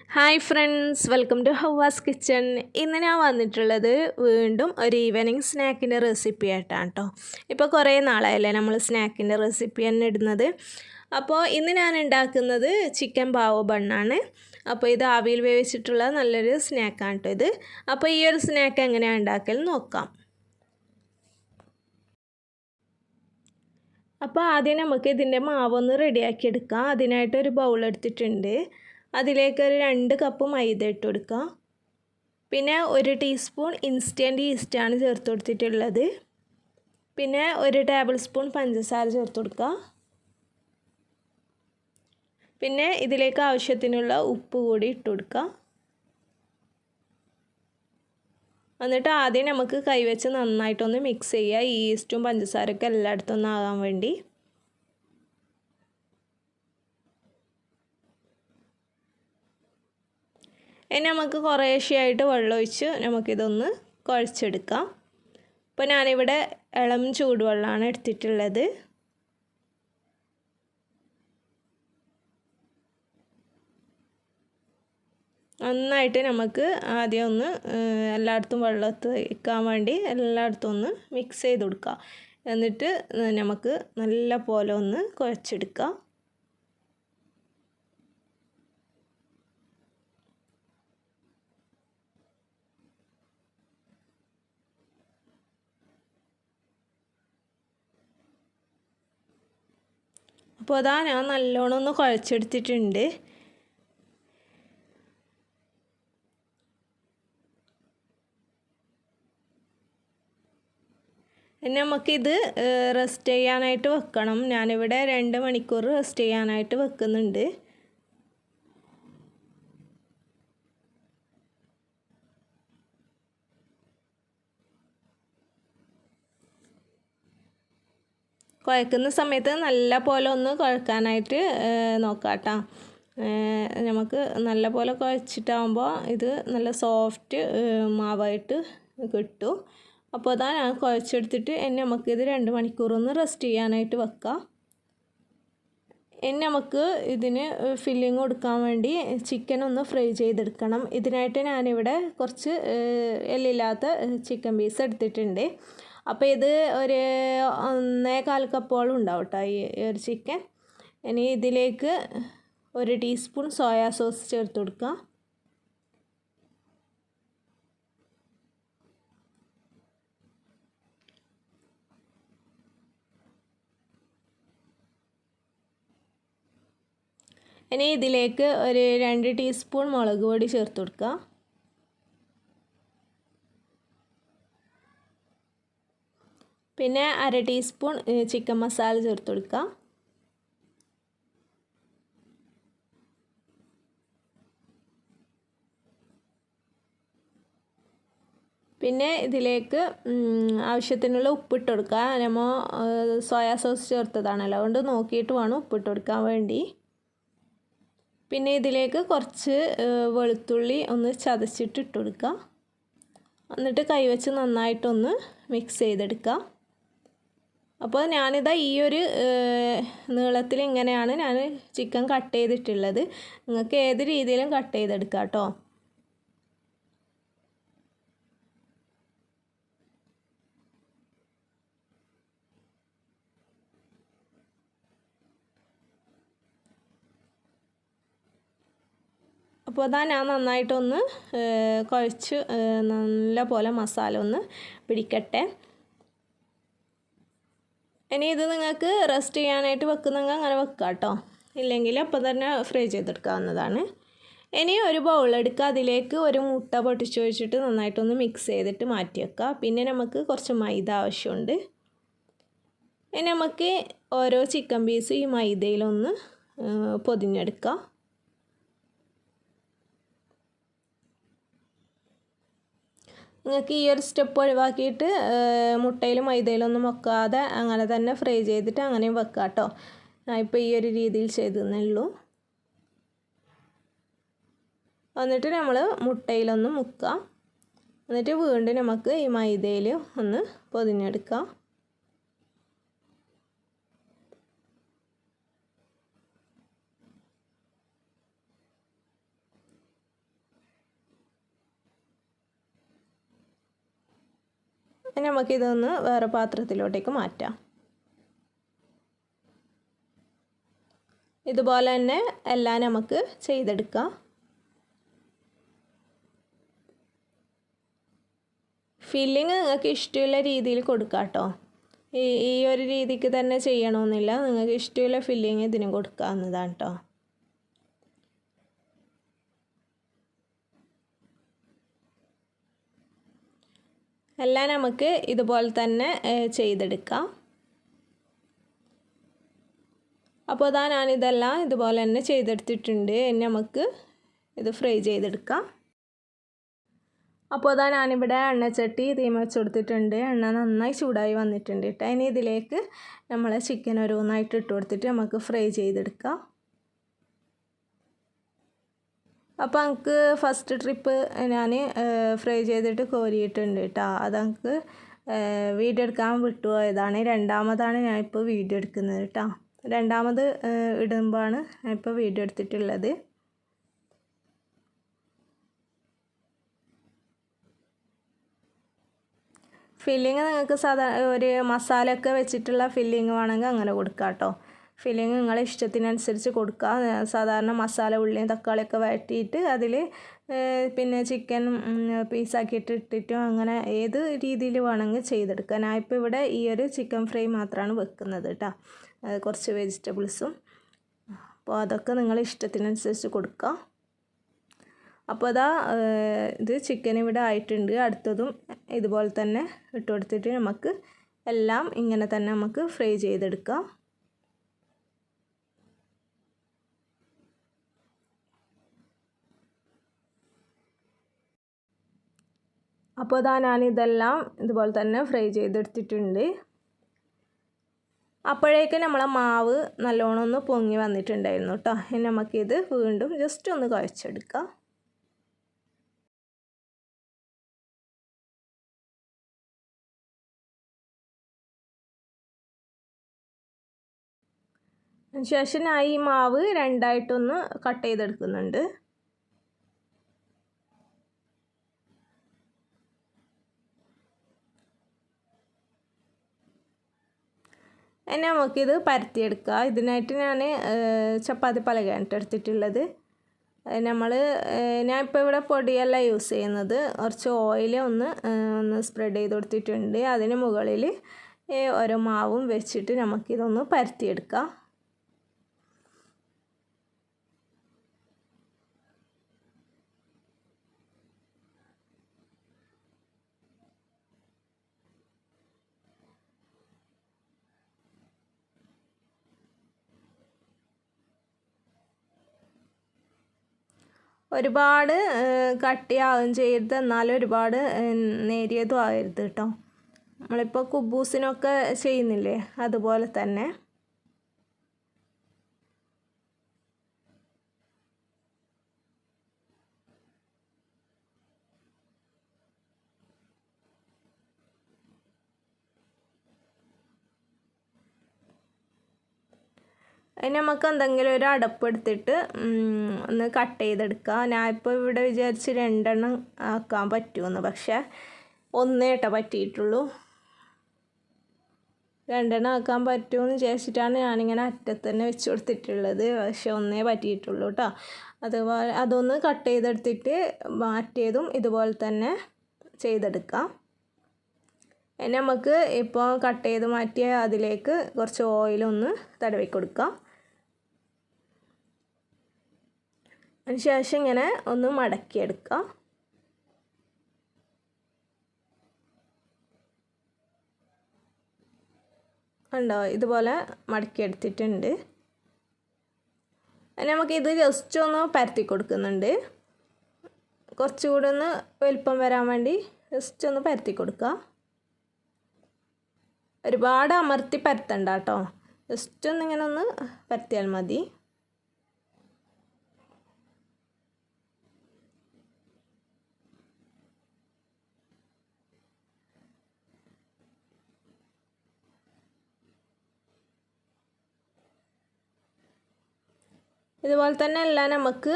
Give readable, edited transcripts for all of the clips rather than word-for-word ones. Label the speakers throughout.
Speaker 1: Hi friends, welcome to Hawwa's kitchen. ഇന്ന് ഞാൻ വന്നിട്ടുള്ളത് വീണ്ടും ഒരു ഈവനിങ് സ്നാക്കിൻ്റെ റെസിപ്പി ആയിട്ടാണ് കേട്ടോ. ഇപ്പോൾ കുറേ നാളായല്ലേ നമ്മൾ സ്നാക്കിൻ്റെ റെസിപ്പി തന്നെ ഇടുന്നത്. അപ്പോൾ ഇന്ന് ഞാൻ ഉണ്ടാക്കുന്നത് ചിക്കൻ ബാവോ ബണ്ണാണ്. അപ്പോൾ ഇത് ആവിയിൽ വേവിച്ചിട്ടുള്ള നല്ലൊരു സ്നാക്കാണ് കേട്ടോ ഇത്. അപ്പോൾ ഈ ഒരു സ്നാക്ക് എങ്ങനെയാണ് ഉണ്ടാക്കൽ നോക്കാം. അപ്പോൾ ആദ്യം നമുക്ക് ഇതിൻ്റെ മാവൊന്ന് റെഡിയാക്കി എടുക്കാം. അതിനായിട്ടൊരു ബൗൾ എടുത്തിട്ടുണ്ട്. അതിലേക്ക് ഒരു 2 കപ്പ് മൈദ ഇട്ട് കൊടുക്കുക. പിന്നെ 1 ടീസ്പൂൺ ഇൻസ്റ്റൻറ്റ് ഈസ്റ്റാണ് ചേർത്ത് കൊടുത്തിട്ടുള്ളത്. പിന്നെ 1 ടേബിൾ സ്പൂൺ പഞ്ചസാര ചേർത്ത് കൊടുക്കുക. പിന്നെ ഇതിലേക്ക് ആവശ്യത്തിനുള്ള ഉപ്പ് കൂടി ഇട്ട് കൊടുക്കുക. എന്നിട്ട് ആദ്യം നമുക്ക് കൈവച്ച് നന്നായിട്ടൊന്ന് മിക്സ് ചെയ്യുക, ഈസ്റ്റും പഞ്ചസാരയൊക്കെ എല്ലായിടത്തും ഒന്ന് ആകാൻ വേണ്ടി. ഇനി നമുക്ക് കുറേശ്ശെയായിട്ട് വെള്ളമൊഴിച്ച് നമുക്കിതൊന്ന് കുഴച്ചെടുക്കാം. അപ്പോൾ ഞാനിവിടെ ഇളം ചൂടുവെള്ളമാണ് എടുത്തിട്ടുള്ളത്. നന്നായിട്ട് നമുക്ക് ആദ്യം ഒന്ന് എല്ലായിടത്തും വെള്ളത്തിക്കാൻ വേണ്ടി എല്ലായിടത്തും ഒന്ന് മിക്സ് ചെയ്ത് കൊടുക്കുക. എന്നിട്ട് നമുക്ക് നല്ല പോലെ ഒന്ന് കുഴച്ചെടുക്കാം. അപ്പോൾ അതാ ഞാൻ നല്ലോണം ഒന്ന് കുഴച്ചെടുത്തിട്ടുണ്ട്. ഇനി നമുക്കിത് റെസ്റ്റ് ചെയ്യാനായിട്ട് വെക്കണം. ഞാനിവിടെ 2 മണിക്കൂർ റെസ്റ്റ് ചെയ്യാനായിട്ട് വെക്കുന്നുണ്ട്. കുഴക്കുന്ന സമയത്ത് നല്ല പോലെ ഒന്ന് കുഴക്കാനായിട്ട് നോക്കാം കേട്ടോ. നമുക്ക് നല്ല പോലെ കുഴച്ചിട്ടാകുമ്പോൾ ഇത് നല്ല സോഫ്റ്റ് മാവായിട്ട് കിട്ടും. അപ്പോൾ അതാ ഞാൻ കുഴച്ചെടുത്തിട്ട് ഇനി നമുക്കിത് 2 മണിക്കൂറൊന്ന് റെസ്റ്റ് ചെയ്യാനായിട്ട് വെക്കാം. ഇനി നമുക്ക് ഇതിന് ഫില്ലിങ് കൊടുക്കാൻ വേണ്ടി ചിക്കൻ ഒന്ന് ഫ്രൈ ചെയ്തെടുക്കണം. ഇതിനായിട്ട് ഞാനിവിടെ കുറച്ച് എല്ലില്ലാത്ത ചിക്കൻ പീസ് എടുത്തിട്ടുണ്ട്. അപ്പോൾ ഇത് ഒരു 1.25 കപ്പോളം ഉണ്ടാവും കേട്ടോ ഈ ഒരു ചിക്കൻ. ഇനി ഇതിലേക്ക് 1 ടീസ്പൂൺ സോയാ സോസ് ചേർത്ത് കൊടുക്കുക. ഇനി ഇതിലേക്ക് ഒരു 2 ടീസ്പൂൺ മുളക് പൊടി ചേർത്ത് കൊടുക്കുക. പിന്നെ 1/2 ടീസ്പൂൺ ചിക്കൻ മസാല ചേർത്ത് കൊടുക്കുക. പിന്നെ ഇതിലേക്ക് ആവശ്യത്തിനുള്ള ഉപ്പിട്ട് കൊടുക്കുക. നമ്മൾ സോയാ സോസ് ചേർത്തതാണല്ലോ, അതുകൊണ്ട് നോക്കിയിട്ട് വേണം ഉപ്പിട്ട് കൊടുക്കാൻ വേണ്ടി. പിന്നെ ഇതിലേക്ക് കുറച്ച് വെളുത്തുള്ളി ഒന്ന് ചതച്ചിട്ട് ഇട്ട് കൊടുക്കുക. എന്നിട്ട് കൈവച്ച് നന്നായിട്ടൊന്ന് മിക്സ് ചെയ്തെടുക്കുക. അപ്പോൾ ഞാനിതാ ഈ ഒരു നീളത്തിൽ ഇങ്ങനെയാണ് ഞാൻ ചിക്കൻ കട്ട് ചെയ്തിട്ടുള്ളത്. നിങ്ങൾക്ക് ഏത് രീതിയിലും കട്ട് ചെയ്തെടുക്കാം കേട്ടോ. അപ്പോൾ അതാ ഞാൻ നന്നായിട്ടൊന്ന് കുഴച്ച് നല്ല പോലെ മസാല ഒന്ന് പിടിക്കട്ടെ. ഇനി ഇത് നിങ്ങൾക്ക് റെസ്റ്റ് ചെയ്യാനായിട്ട് വെക്കുന്നെങ്കിൽ അങ്ങനെ വെക്കുക കേട്ടോ, ഇല്ലെങ്കിൽ അപ്പോൾ തന്നെ ഫ്രൈ ചെയ്തെടുക്കാവുന്നതാണ്. ഇനി ഒരു ബൗൾ എടുക്കുക. അതിലേക്ക് ഒരു മുട്ട പൊട്ടിച്ച് വെച്ചിട്ട് നന്നായിട്ടൊന്ന് മിക്സ് ചെയ്തിട്ട് മാറ്റി വെക്കുക. പിന്നെ നമുക്ക് കുറച്ച് മൈദ ആവശ്യമുണ്ട്. ഇനി നമുക്ക് ഓരോ ചിക്കൻ പീസ് ഈ മൈദയിലൊന്ന് പൊതിഞ്ഞെടുക്കുക. നിങ്ങൾക്ക് ഈ ഒരു സ്റ്റെപ്പ് ഒഴിവാക്കിയിട്ട് മുട്ടയിലും മൈദയിലൊന്നും വെക്കാതെ അങ്ങനെ തന്നെ ഫ്രൈ ചെയ്തിട്ട് അങ്ങനെയും വെക്കാം കേട്ടോ. ഇപ്പോൾ ഈ ഒരു രീതിയിൽ ചെയ്തേ ഉള്ളൂ. എന്നിട്ട് നമ്മൾ മുട്ടയിലൊന്ന് മുക്കുക. എന്നിട്ട് വീണ്ടും നമുക്ക് ഈ മൈദയിൽ ഒന്ന് പൊതിഞ്ഞെടുക്കാം. നമുക്കിതൊന്ന് വേറെ പാത്രത്തിലോട്ടേക്ക് മാറ്റാം. ഇതുപോലെ തന്നെ എല്ലാം നമുക്ക് ചെയ്തെടുക്കാം. ഫില്ലിങ് നിങ്ങൾക്ക് ഇഷ്ടമുള്ള രീതിയിൽ കൊടുക്കാം കേട്ടോ. ഈ ഒരു രീതിക്ക് തന്നെ ചെയ്യണമെന്നില്ല, നിങ്ങൾക്ക് ഇഷ്ടമുള്ള ഫില്ലിങ് ഇതിനും കൊടുക്കാവുന്നതാണ് കേട്ടോ. എല്ലാം നമുക്ക് ഇതുപോലെ തന്നെ ചെയ്തെടുക്കാം. അപ്പോൾ അതാ ഞാനിതെല്ലാം ഇതുപോലെ തന്നെ ചെയ്തെടുത്തിട്ടുണ്ട്. ഇനി നമുക്ക് ഇത് ഫ്രൈ ചെയ്തെടുക്കാം. അപ്പോൾ അതാ ഞാനിവിടെ എണ്ണച്ചട്ടി തീമ വെച്ച് കൊടുത്തിട്ടുണ്ട്. എണ്ണ നന്നായി ചൂടായി വന്നിട്ടുണ്ട് കേട്ടോ. ഇനി ഇതിലേക്ക് നമ്മൾ ചിക്കൻ ഓരോന്നായിട്ട് ഇട്ട് കൊടുത്തിട്ട് നമുക്ക് ഫ്രൈ ചെയ്തെടുക്കാം. അപ്പോൾ നമുക്ക് ഫസ്റ്റ് ട്രിപ്പ് ഞാൻ ഫ്രൈ ചെയ്തിട്ട് കോരിയിട്ടുണ്ട് കേട്ടോ. അതങ്ങൾക്ക് വീഡിയോ എടുക്കാൻ വിട്ടുപോയതാണ്. രണ്ടാമതാണ് ഞാനിപ്പോൾ വീഡിയോ എടുക്കുന്നത് കേട്ടോ. രണ്ടാമത് ഇടുമ്പോഴാണ് ഞാനിപ്പോൾ വീഡിയോ എടുത്തിട്ടുള്ളത്. ഫില്ലിങ് നിങ്ങൾക്ക് ഒരു മസാലയൊക്കെ വെച്ചിട്ടുള്ള ഫില്ലിങ് വേണമെങ്കിൽ അങ്ങനെ കൊടുക്കാം കേട്ടോ. ഫില്ലിങ് നിങ്ങളെ ഇഷ്ടത്തിനനുസരിച്ച് കൊടുക്കുക. സാധാരണ മസാല ഉള്ളിയും തക്കാളിയൊക്കെ വഴറ്റിയിട്ട് അതിൽ പിന്നെ ചിക്കൻ പീസാക്കിയിട്ട് ഇട്ടിട്ടും അങ്ങനെ ഏത് രീതിയിൽ വേണമെങ്കിൽ ചെയ്തെടുക്കുക. ഞാനിപ്പോൾ ഇവിടെ ഈ ഒരു ചിക്കൻ ഫ്രൈ മാത്രമാണ് വെക്കുന്നത് കേട്ടോ. കുറച്ച് വെജിറ്റബിൾസും, അപ്പോൾ അതൊക്കെ നിങ്ങളെ ഇഷ്ടത്തിനനുസരിച്ച് കൊടുക്കുക. അപ്പോൾ അതാ ഇത് ചിക്കൻ ഇവിടെ ആയിട്ടുണ്ട്. അടുത്തതും ഇതുപോലെ തന്നെ ഇട്ട് കൊടുത്തിട്ട് നമുക്ക് എല്ലാം ഇങ്ങനെ തന്നെ നമുക്ക് ഫ്രൈ ചെയ്തെടുക്കാം. അപ്പോൾ അതാ ഞാനിതെല്ലാം ഇതുപോലെ തന്നെ ഫ്രൈ ചെയ്തെടുത്തിട്ടുണ്ട്. അപ്പോഴേക്ക് നമ്മളെ മാവ് നല്ലോണം ഒന്ന് പൊങ്ങി വന്നിട്ടുണ്ടായിരുന്നു കേട്ടോ. ഇനി നമുക്കിത് വീണ്ടും ജസ്റ്റ് ഒന്ന് കുഴച്ചെടുക്കാം. അതിനുശേഷം ഞാൻ ഈ മാവ് രണ്ടായിട്ടൊന്ന് കട്ട് ചെയ്തെടുക്കുന്നുണ്ട്. ഇനി നമുക്കിത് പരത്തിയെടുക്കാം. ഇതിനായിട്ട് ഞാൻ ചപ്പാത്തി പലകയാണ് എടുത്തിട്ടുള്ളത്. ഞാനിപ്പോൾ ഇവിടെ പൊടിയല്ല യൂസ് ചെയ്യുന്നത്. കുറച്ച് ഓയിൽ ഒന്ന് സ്പ്രെഡ് ചെയ്ത് കൊടുത്തിട്ടുണ്ട്. അതിന് മുകളിൽ ഓരോ മാവും വെച്ചിട്ട് നമുക്കിതൊന്ന് പരത്തിയെടുക്കാം. ഒരുപാട് കട്ടിയാവുകയും ചെയ്യരുത്, എന്നാലും ഒരുപാട് നേരിയതും ആകരുത് കേട്ടോ. നമ്മളിപ്പോൾ കുബൂസിനൊക്കെ ചെയ്യുന്നില്ലേ, അതുപോലെ തന്നെ. അതിന് നമുക്ക് എന്തെങ്കിലും ഒരു അടപ്പെടുത്തിട്ട് ഒന്ന് കട്ട് ചെയ്തെടുക്കാം. ഞാനിപ്പോൾ ഇവിടെ വിചാരിച്ച് 2 എണ്ണം ആക്കാൻ പറ്റുമെന്ന്, പക്ഷേ ഒന്നേ പറ്റിയിട്ടുള്ളൂ. 2 എണ്ണം ആക്കാൻ പറ്റുമെന്ന് വിചാരിച്ചിട്ടാണ് ഞാനിങ്ങനെ അറ്റത്ത് തന്നെ വെച്ച് കൊടുത്തിട്ടുള്ളത്. പക്ഷേ ഒന്നേ പറ്റിയിട്ടുള്ളൂ കേട്ടോ. അതുപോലെ അതൊന്ന് കട്ട് ചെയ്തെടുത്തിട്ട് മാറ്റിയതും ഇതുപോലെ തന്നെ ചെയ്തെടുക്കാം. ഇനി നമുക്ക് ഇപ്പോൾ കട്ട് ചെയ്ത് മാറ്റിയ അതിലേക്ക് കുറച്ച് ഓയിലൊന്ന് തടവി കൊടുക്കാം. അതിനുശേഷം ഇങ്ങനെ ഒന്ന് മടക്കിയെടുക്കാം. കണ്ടോ, ഇതുപോലെ മടക്കിയെടുത്തിട്ടുണ്ട്. നമുക്കിത് ജസ്റ്റ് ഒന്ന് പരത്തി കൊടുക്കുന്നുണ്ട്. കുറച്ചുകൂടെ ഒന്ന് വലിപ്പം വരാൻ വേണ്ടി ജസ്റ്റ് ഒന്ന് പരത്തി കൊടുക്കുക. ഒരുപാട് അമർത്തി പരത്തണ്ട കേട്ടോ, ജസ്റ്റ് ഒന്നിങ്ങനെ ഒന്ന് പരത്തിയാൽ മതി. ഇതുപോലെ തന്നെ എല്ലാം നമുക്ക്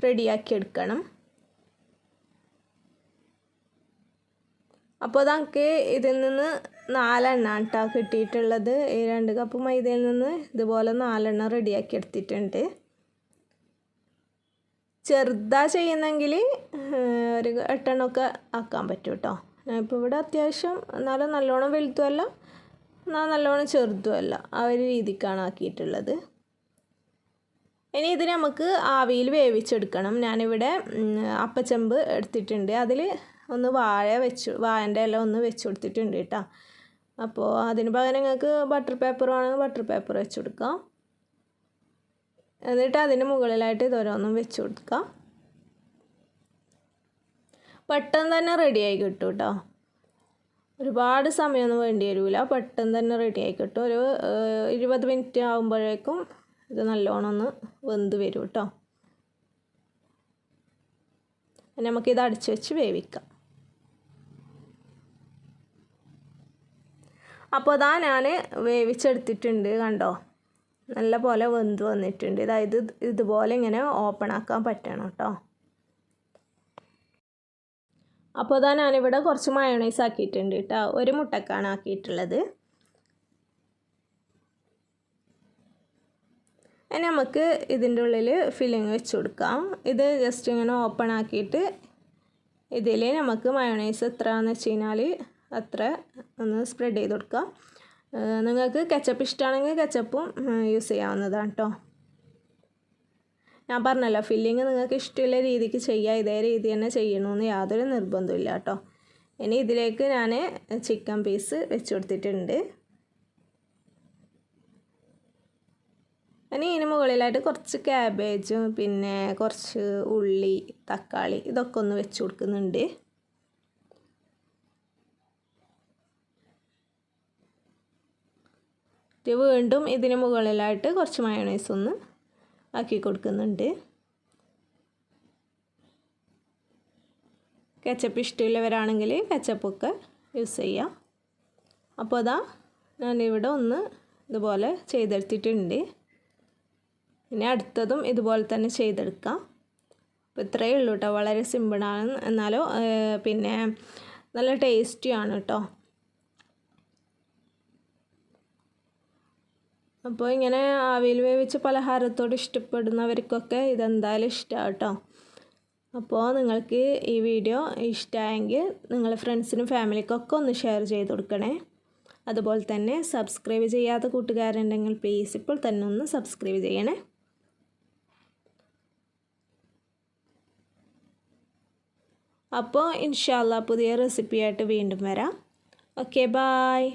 Speaker 1: റെഡിയാക്കി എടുക്കണം. അപ്പോൾ നമുക്ക് ഇതിൽ നിന്ന് 4 എണ്ണ കേട്ടോ കിട്ടിയിട്ടുള്ളത്. ഈ 2 കപ്പ് മൈദയിൽ നിന്ന് ഇതുപോലെ 4 എണ്ണം റെഡിയാക്കി എടുത്തിട്ടുണ്ട്. ചെറുതാ ചെയ്യുന്നെങ്കിൽ ഒരു 8 എണ്ണമൊക്കെ ആക്കാൻ പറ്റും കേട്ടോ. ഞാനിപ്പോൾ ഇവിടെ അത്യാവശ്യം എന്നാലും നല്ലോണം വലുതുമല്ല എന്നാൽ നല്ലോണം ചെറുതുമല്ല, ആ ഒരു രീതിക്കാണ് ആക്കിയിട്ടുള്ളത്. ഇനി ഇത് നമുക്ക് ആവിയിൽ വേവിച്ചെടുക്കണം. ഞാനിവിടെ അപ്പച്ചെമ്പ് എടുത്തിട്ടുണ്ട്, അതിൽ ഒന്ന് വാഴൻ്റെ ഇല ഒന്ന് വെച്ച് കൊടുത്തിട്ടുണ്ട് കേട്ടോ. അപ്പോൾ അതിന് പകരം നിങ്ങൾക്ക് ബട്ടർ പേപ്പർ വേണമെങ്കിൽ ബട്ടർ പേപ്പർ വെച്ച് കൊടുക്കാം. എന്നിട്ട് അതിന് മുകളിലായിട്ട് ഇതോരോന്നും വെച്ച് കൊടുക്കാം. പെട്ടെന്ന് തന്നെ റെഡിയായി കിട്ടും കേട്ടോ. ഒരുപാട് സമയമൊന്നും വേണ്ടി വരില്ല, പെട്ടെന്ന് തന്നെ റെഡിയായി കിട്ടും. ഒരു 20 മിനിറ്റ് ആകുമ്പോഴേക്കും ഇത് നല്ലോണം ഒന്ന് വെന്ത് വരും കേട്ടോ. നമുക്കിത് അടച്ചു വെച്ച് വേവിക്കാം. അപ്പോൾ അതാ ഞാൻ വേവിച്ചെടുത്തിട്ടുണ്ട്, കണ്ടോ നല്ല പോലെ വെന്ത് വന്നിട്ടുണ്ട്. അതായത് ഇതുപോലെ ഇങ്ങനെ ഓപ്പൺ ആക്കാൻ പറ്റണം കേട്ടോ. അപ്പോൾ അതാ ഞാനിവിടെ കുറച്ച് മയോണൈസ് ആക്കിയിട്ടുണ്ട് കേട്ടോ. 1 മുട്ടക്കാണ് ആക്കിയിട്ടുള്ളത്. ഇനി നമുക്ക് ഇതിൻ്റെ ഉള്ളിൽ ഫില്ലിങ് വെച്ച് കൊടുക്കാം. ഇത് ജസ്റ്റ് ഇങ്ങനെ ഓപ്പൺ ആക്കിയിട്ട് ഇതിൽ നമുക്ക് മയോണൈസ് എത്രയാണെന്ന് വെച്ച് കഴിഞ്ഞാൽ അത്ര ഒന്ന് സ്പ്രെഡ് ചെയ്ത് കൊടുക്കാം. നിങ്ങൾക്ക് കെച്ചപ്പ് ഇഷ്ടമാണെങ്കിൽ കെച്ചപ്പും യൂസ് ചെയ്യാവുന്നതാണ് കേട്ടോ. ഞാൻ പറഞ്ഞല്ലോ, ഫില്ലിങ് നിങ്ങൾക്ക് ഇഷ്ടമുള്ള രീതിക്ക് ചെയ്യുക, ഇതേ രീതി തന്നെ ചെയ്യണമെന്ന് യാതൊരു നിർബന്ധമില്ല കേട്ടോ. ഇനി ഇതിലേക്ക് ഞാൻ ചിക്കൻ പീസ് വെച്ച് കൊടുത്തിട്ടുണ്ട്. ഇനി ഇതിന് മുകളിലായിട്ട് കുറച്ച് ക്യാബേജും പിന്നെ കുറച്ച് ഉള്ളി, തക്കാളി ഇതൊക്കെ ഒന്ന് വെച്ച് കൊടുക്കുന്നുണ്ട്. വീണ്ടും ഇതിന് മുകളിലായിട്ട് കുറച്ച് മയോണൈസ് ഒന്ന് ആക്കി കൊടുക്കുന്നുണ്ട്. കെച്ചപ്പ് ഇഷ്ടമുള്ളവരാണെങ്കിൽ കെച്ചപ്പൊക്കെ യൂസ് ചെയ്യാം. അപ്പോൾ അതാ ഞാനിവിടെ ഒന്ന് ഇതുപോലെ ചെയ്തെടുത്തിട്ടുണ്ട്. പിന്നെ അടുത്തതും ഇതുപോലെ തന്നെ ചെയ്തെടുക്കാം. അപ്പോൾ ഇത്രയേ ഉള്ളൂ കേട്ടോ, വളരെ സിമ്പിളാണ്, എന്നാലും പിന്നെ നല്ല ടേസ്റ്റിയാണ് കേട്ടോ. അപ്പോൾ ഇങ്ങനെ ആവിയിൽ വേവിച്ച പലഹാരത്തോട് ഇഷ്ടപ്പെടുന്നവർക്കൊക്കെ ഇതെന്തായാലും ഇഷ്ടമാണ് കേട്ടോ. അപ്പോൾ നിങ്ങൾക്ക് ഈ വീഡിയോ ഇഷ്ടമായെങ്കിൽ നിങ്ങളുടെ ഫ്രണ്ട്സിനും ഫാമിലിക്കൊക്കെ ഒന്ന് ഷെയർ ചെയ്ത് കൊടുക്കണേ. അതുപോലെ തന്നെ സബ്സ്ക്രൈബ് ചെയ്യാത്ത കൂട്ടുകാരുണ്ടെങ്കിൽ പ്ലീസ് ഇപ്പോൾ തന്നെ ഒന്ന് സബ്സ്ക്രൈബ് ചെയ്യണേ. അപ്പോൾ ഇൻഷാ അല്ലാ പുതിയ റെസിപ്പിയായിട്ട് വീണ്ടും വരാം. Okay, bye.